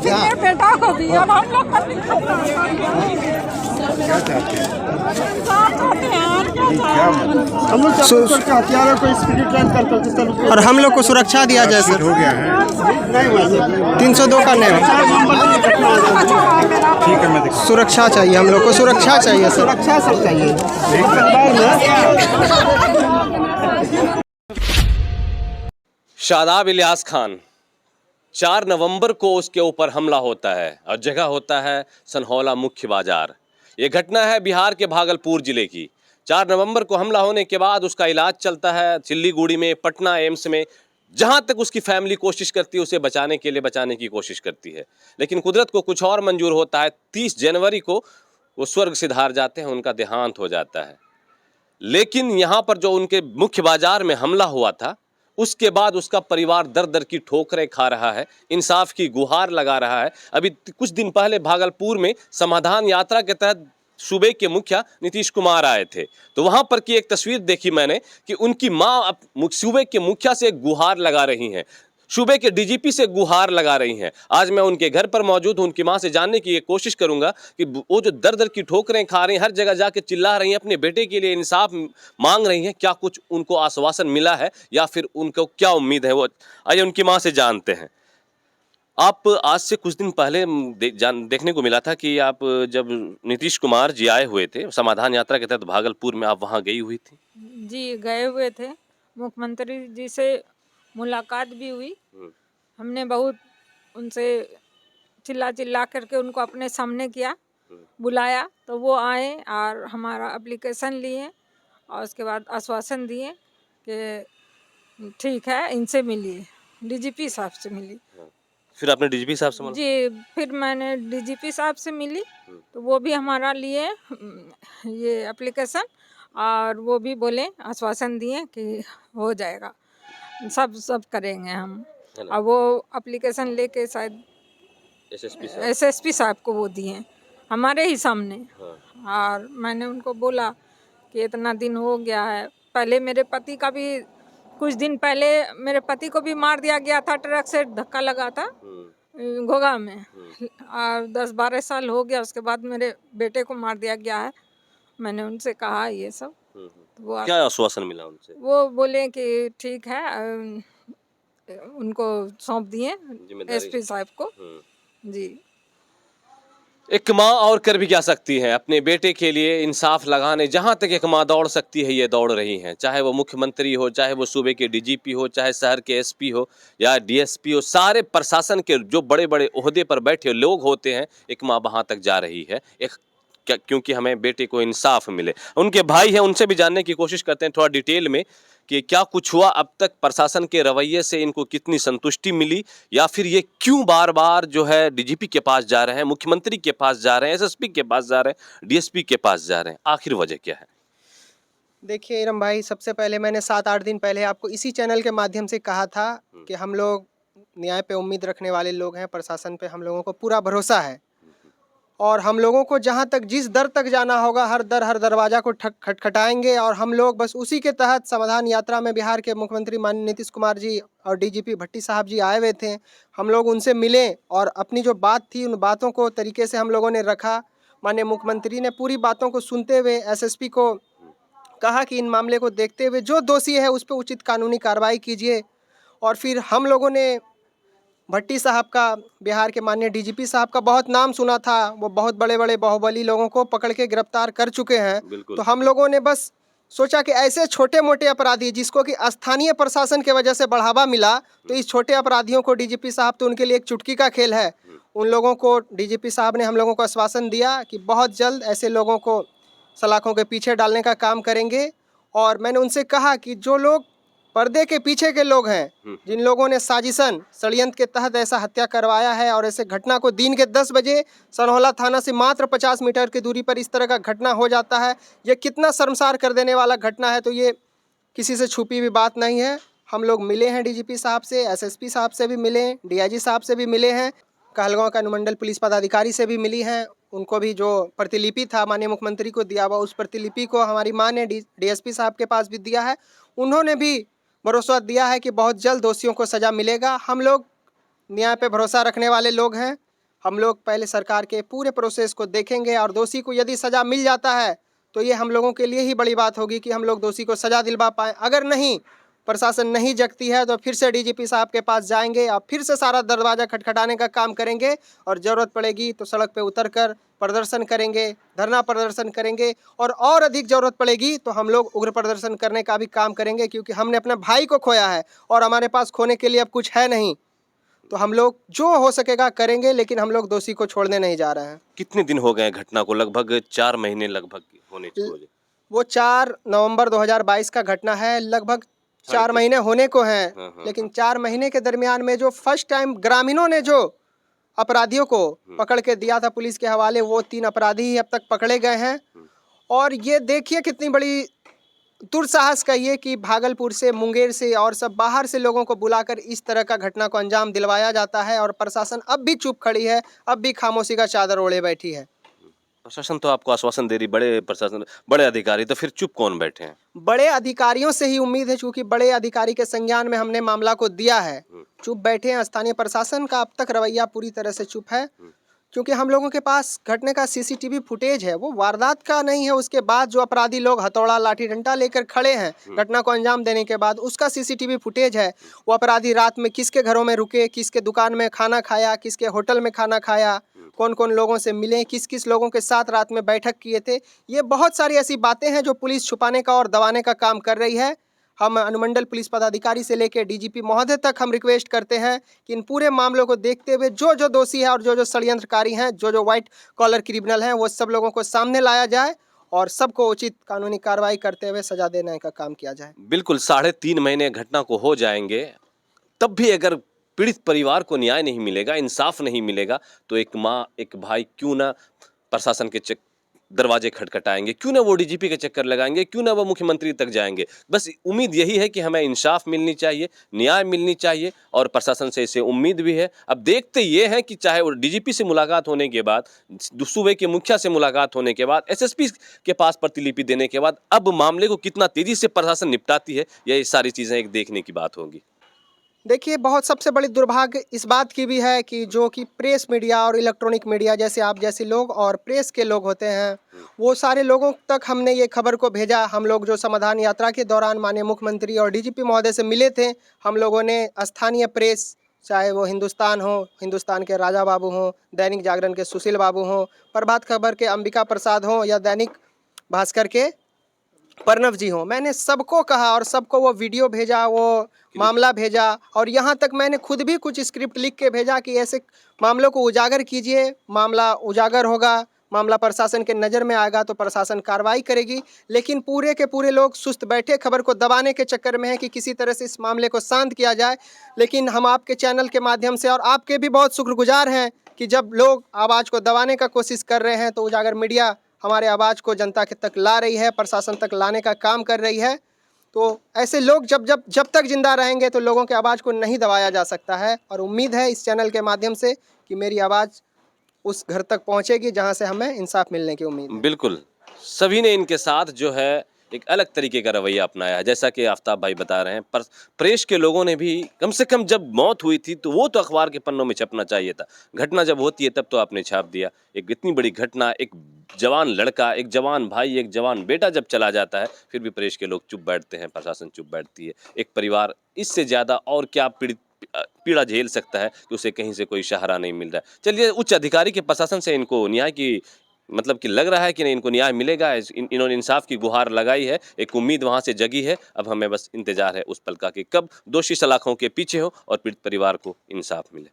फिर मेरे बेटा को दी और हम लोग कर हम लोग हथियारों को स्पीड ट्रेन करते और हम लोग को सुरक्षा दिया जाए सर। हो गया है। 302 का नहीं, ठीक है, मैं दिखा। सुरक्षा चाहिए, हम लोग को सुरक्षा चाहिए सर। सुरक्षा सब चाहिए। शादाब इलियास खान, 4 नवंबर को उसके ऊपर हमला होता है और जगह होता है सनहौला मुख्य बाजार। ये घटना है बिहार के भागलपुर जिले की। 4 नवंबर को हमला होने के बाद उसका इलाज चलता है सिल्लीगुड़ी में, पटना एम्स में। जहां तक उसकी फैमिली कोशिश करती है उसे बचाने के लिए, बचाने की कोशिश करती है, लेकिन कुदरत को कुछ और मंजूर होता है। 30 जनवरी को वो स्वर्ग सिधार जाते हैं, उनका देहांत हो जाता है। लेकिन यहाँ पर जो उनके मुख्य बाजार में हमला हुआ था, उसके बाद उसका परिवार दर दर की ठोकरें खा रहा है, इंसाफ की गुहार लगा रहा है। अभी कुछ दिन पहले भागलपुर में समाधान यात्रा के तहत सूबे के मुखिया नीतीश कुमार आए थे, तो वहां पर की एक तस्वीर देखी मैंने कि उनकी माँ सूबे के मुखिया से गुहार लगा रही हैं, सूबे के डीजीपी से गुहार लगा रही हैं। आज मैं उनके घर पर मौजूद हूं, उनकी मां से जानने की कोशिश करूंगा कि वो जो दर दर की ठोकरें खा रही हैं, हर जगह जाके चिल्ला रही हैं, अपने बेटे के लिए इंसाफ मांग रही हैं, क्या कुछ उनको आश्वासन मिला है या फिर उनको क्या उम्मीद है, वो आइए उनकी मां से जानते हैं। आप आज से कुछ दिन पहले देखने को मिला था कि आप जब नीतीश कुमार जी आए हुए थे समाधान यात्रा के तहत भागलपुर में, आप वहां गई हुई थी? जी गए हुए थे, मुख्यमंत्री जी से मुलाकात भी हुई। हमने बहुत उनसे चिल्ला चिल्ला करके उनको अपने सामने किया, बुलाया, तो वो आए और हमारा एप्लीकेशन लिए और उसके बाद आश्वासन दिए कि ठीक है, इनसे मिलिए, डीजीपी साहब से मिली। फिर आपने डीजीपी साहब से मिला? जी, फिर मैंने डीजीपी साहब से मिली, तो वो भी हमारा लिए ये एप्लीकेशन और वो भी बोले, आश्वासन दिए कि हो जाएगा, सब करेंगे हम। और वो एप्लीकेशन लेके शायद एसएसपी साहब को वो दिए हमारे ही सामने। और मैंने उनको बोला कि इतना दिन हो गया है, पहले मेरे पति का भी कुछ दिन पहले मेरे पति को भी मार दिया गया था, ट्रक से धक्का लगा था घोगा में, और 10-12 साल हो गया, उसके बाद मेरे बेटे को मार दिया गया है। मैंने उनसे कहा ये सब, तो वो क्या आश्वासन मिला उनसे? वो बोले कि ठीक है, उनको सौंप दिए एसपी साहब को। जी, एक माँ और कर भी क्या सकती है अपने बेटे के लिए इंसाफ लगाने। जहां तक एक माँ दौड़ सकती है ये दौड़ रही हैं, चाहे वो मुख्यमंत्री हो, चाहे वो सूबे के डीजीपी हो, चाहे शहर के एसपी हो या डीएसपी हो, सारे प्रशासन के जो बड़े बड़े ओहदे पर बैठे लोग होते हैं, एक माँ वहां तक जा रही है, क्योंकि हमें बेटे को इंसाफ मिले। उनके भाई हैं, उनसे भी जानने की कोशिश करते हैं थोड़ा डिटेल में कि क्या कुछ हुआ अब तक, प्रशासन के रवैये से इनको कितनी संतुष्टि मिली, या फिर ये क्यों बार बार जो है डीजीपी के पास जा रहे हैं, मुख्यमंत्री के पास जा रहे हैं, एसएसपी के पास जा रहे हैं, डीएसपी के पास जा रहे हैं, आखिर वजह क्या है? देखिए इरम भाई, सबसे पहले मैंने 7-8 दिन पहले आपको इसी चैनल के माध्यम से कहा था कि हम लोग न्याय पे उम्मीद रखने वाले लोग हैं, प्रशासन पे हम लोगों को पूरा भरोसा है, और हम लोगों को जहाँ तक जिस दर तक जाना होगा हर दरवाज़ा को खटखटाएंगे। और हम लोग बस उसी के तहत समाधान यात्रा में बिहार के मुख्यमंत्री माननीय नीतीश कुमार जी और डीजीपी भट्टी साहब जी आए हुए थे, हम लोग उनसे मिले और अपनी जो बात थी उन बातों को तरीके से हम लोगों ने रखा। माननीय मुख्यमंत्री ने पूरी बातों को सुनते हुए एसएसपी को कहा कि इन मामले को देखते हुए जो दोषी है उस पर उचित कानूनी कार्रवाई कीजिए। और फिर हम लोगों ने भट्टी साहब का, बिहार के माननीय डीजीपी साहब का बहुत नाम सुना था, वो बहुत बड़े बड़े बाहुबली लोगों को पकड़ के गिरफ्तार कर चुके हैं। तो हम लोगों ने बस सोचा कि ऐसे छोटे मोटे अपराधी जिसको कि स्थानीय प्रशासन के वजह से बढ़ावा मिला, तो इस छोटे अपराधियों को डीजीपी साहब तो उनके लिए एक चुटकी का खेल है। उन लोगों को डीजीपी साहब ने हम लोगों को आश्वासन दिया कि बहुत जल्द ऐसे लोगों को सलाखों के पीछे डालने का काम करेंगे। और मैंने उनसे कहा कि जो लोग पर्दे के पीछे के लोग हैं, जिन लोगों ने साजिशन षड्यंत्र के तहत ऐसा हत्या करवाया है, और ऐसे घटना को दिन के 10 बजे सनहौला थाना से मात्र 50 मीटर की दूरी पर इस तरह का घटना हो जाता है, ये कितना शर्मसार कर देने वाला घटना है। तो ये किसी से छुपी हुई बात नहीं है। हम लोग मिले हैं डीजीपी साहब से, एसएसपी साहब से भी मिले, डीआईजी साहब से भी मिले हैं, कहलगांव का अनुमंडल पुलिस पदाधिकारी से भी मिली हैं। उनको भी जो प्रतिलिपि था माननीय मुख्यमंत्री को दिया हुआ, उस प्रतिलिपि को हमारी मां ने डीएसपी साहब के पास भी दिया है। उन्होंने भी भरोसा दिया है कि बहुत जल्द दोषियों को सज़ा मिलेगा। हम लोग न्याय पे भरोसा रखने वाले लोग हैं, हम लोग पहले सरकार के पूरे प्रोसेस को देखेंगे और दोषी को यदि सज़ा मिल जाता है तो ये हम लोगों के लिए ही बड़ी बात होगी कि हम लोग दोषी को सज़ा दिलवा पाएँ। अगर नहीं, प्रशासन नहीं जगती है तो फिर से डीजीपी साहब के पास जाएंगे और फिर से सारा दरवाज़ा खटखटाने का काम करेंगे और ज़रूरत पड़ेगी तो सड़क पे उतरकर प्रदर्शन करेंगे, धरना प्रदर्शन करेंगे और अधिक ज़रूरत पड़ेगी तो हम लोग उग्र प्रदर्शन करने का भी काम करेंगे, क्योंकि हमने अपने भाई को खोया है और हमारे पास खोने के लिए अब कुछ है नहीं। तो हम लोग जो हो सकेगा करेंगे, लेकिन हम लोग दोषी को छोड़ने नहीं जा रहे हैं। कितने दिन हो गए घटना को? लगभग 4 महीने लगभग होने चाहिए। वो 4 नवंबर 2022 का घटना है, लगभग 4 महीने होने को हैं। लेकिन 4 महीने के दरमियान में जो फर्स्ट टाइम ग्रामीणों ने जो अपराधियों को पकड़ के दिया था पुलिस के हवाले, वो 3 अपराधी ही अब तक पकड़े गए हैं। और ये देखिए कितनी बड़ी दुस्साहस कहिए कि भागलपुर से, मुंगेर से और सब बाहर से लोगों को बुलाकर इस तरह का घटना को अंजाम दिलवाया जाता है और प्रशासन अब भी चुप खड़ी है, अब भी खामोशी का चादर ओढ़े बैठी है। प्रशासन तो आपको आश्वासन दे रही, बड़े प्रशासन, बड़े अधिकारी, तो फिर चुप कौन बैठे हैं? बड़े अधिकारियों से ही उम्मीद है, क्योंकि बड़े अधिकारी के संज्ञान में हमने मामला को दिया है। चुप बैठे हैं। स्थानीय प्रशासन का अब तक रवैया पूरी तरह से चुप है, क्योंकि हम लोगों के पास घटने का सीसीटीवी फुटेज है, वो वारदात का नहीं है। उसके बाद जो अपराधी लोग हथौड़ा लाठी डंडा लेकर खड़े हैं घटना को अंजाम देने के बाद, उसका सीसीटीवी फुटेज है। वो अपराधी रात में किसके घरों में रुके, किसके दुकान में खाना खाया, किसके होटल में खाना खाया, कौन कौन लोगों से मिले, किस किस लोगों के साथ रात में बैठक किए थे। ये बहुत सारी ऐसी बातें हैं जो पुलिस छुपाने का और दबाने का काम कर रही है। हम अनुमंडल पुलिस पदाधिकारी से लेकर डीजीपी महोदय तक हम रिक्वेस्ट करते हैं कि इन पूरे मामलों को देखते हुए जो जो दोषी है और जो जो षड्यंत्रकारी हैं, जो जो व्हाइट कॉलर क्रिमिनल हैं, वो सब लोगों को सामने लाया जाए और सबको उचित कानूनी कार्रवाई करते हुए सजा देने का काम किया जाए। बिल्कुल 3.5 महीने घटना को हो जाएंगे, तब भी अगर पीड़ित परिवार को न्याय नहीं मिलेगा, इंसाफ नहीं मिलेगा, तो एक माँ, एक भाई क्यों ना प्रशासन के दरवाजे खटखटाएंगे, क्यों ना वो डीजीपी के चक्कर लगाएंगे, क्यों ना वो मुख्यमंत्री तक जाएंगे। बस उम्मीद यही है कि हमें इंसाफ मिलनी चाहिए, न्याय मिलनी चाहिए, और प्रशासन से इसे उम्मीद भी है। अब देखते ये हैं कि चाहे वो डीजीपी से मुलाकात होने के बाद, सूबे के मुखिया से मुलाकात होने के बाद, एसएसपी के पास प्रतिलिपि देने के बाद अब मामले को कितना तेजी से प्रशासन निपटाती है, ये सारी चीज़ें एक देखने की बात होगी। देखिए, बहुत सबसे बड़ी दुर्भाग्य इस बात की भी है कि जो कि प्रेस मीडिया और इलेक्ट्रॉनिक मीडिया जैसे आप जैसे लोग और प्रेस के लोग होते हैं, वो सारे लोगों तक हमने ये खबर को भेजा। हम लोग जो समाधान यात्रा के दौरान माननीय मुख्यमंत्री और डीजीपी महोदय से मिले थे, हम लोगों ने स्थानीय प्रेस, चाहे वो हिंदुस्तान हो, हिंदुस्तान के राजा बाबू हों, दैनिक जागरण के सुशील बाबू हों, प्रभात खबर के अंबिका प्रसाद हों, या दैनिक भास्कर के प्रणव जी हों, मैंने सबको कहा और सबको वो वीडियो भेजा, वो मामला भेजा, और यहाँ तक मैंने खुद भी कुछ स्क्रिप्ट लिख के भेजा कि ऐसे मामलों को उजागर कीजिए, मामला उजागर होगा, मामला प्रशासन के नज़र में आएगा तो प्रशासन कार्रवाई करेगी। लेकिन पूरे के पूरे लोग सुस्त बैठे, खबर को दबाने के चक्कर में है कि किसी तरह से इस मामले को शांत किया जाए। लेकिन हम आपके चैनल के माध्यम से और आपके भी बहुत शुक्रगुजार हैं कि जब लोग आवाज़ को दबाने का कोशिश कर रहे हैं तो उजागर मीडिया हमारे आवाज़ को जनता के तक ला रही है, प्रशासन तक लाने का काम कर रही है। तो ऐसे लोग जब तक जिंदा रहेंगे तो लोगों के आवाज़ को नहीं दबाया जा सकता है। और उम्मीद है इस चैनल के माध्यम से कि मेरी आवाज़ उस घर तक पहुंचेगी जहां से हमें इंसाफ मिलने की उम्मीद है। बिल्कुल, सभी ने इनके साथ जो है एक अलग तरीके का रवैया अपनाया है, जैसा कि आफ्ताब भाई बता रहे हैं। पर प्रेस के लोगों ने भी कम से कम, जब मौत हुई थी तो वो तो अखबार के पन्नों में छपना चाहिए था, घटना जब होती है तब तो आपने छाप दिया। एक इतनी बड़ी घटना, एक जवान लड़का, एक जवान भाई, एक जवान बेटा जब चला जाता है, फिर भी प्रेस के लोग चुप बैठते हैं, प्रशासन चुप बैठती है। एक परिवार इससे ज़्यादा और क्या पीड़ा झेल सकता है कि उसे कहीं से कोई सहारा नहीं मिल रहा है। चलिए, उच्च अधिकारी के प्रशासन से इनको न्याय की मतलब कि लग रहा है कि नहीं, इनको न्याय मिलेगा। इन्होंने इंसाफ की गुहार लगाई है, एक उम्मीद वहां से जगी है। अब हमें बस इंतजार है उस पल का कि कब दोषी सलाखों के पीछे हो और पीड़ित परिवार को इंसाफ मिले।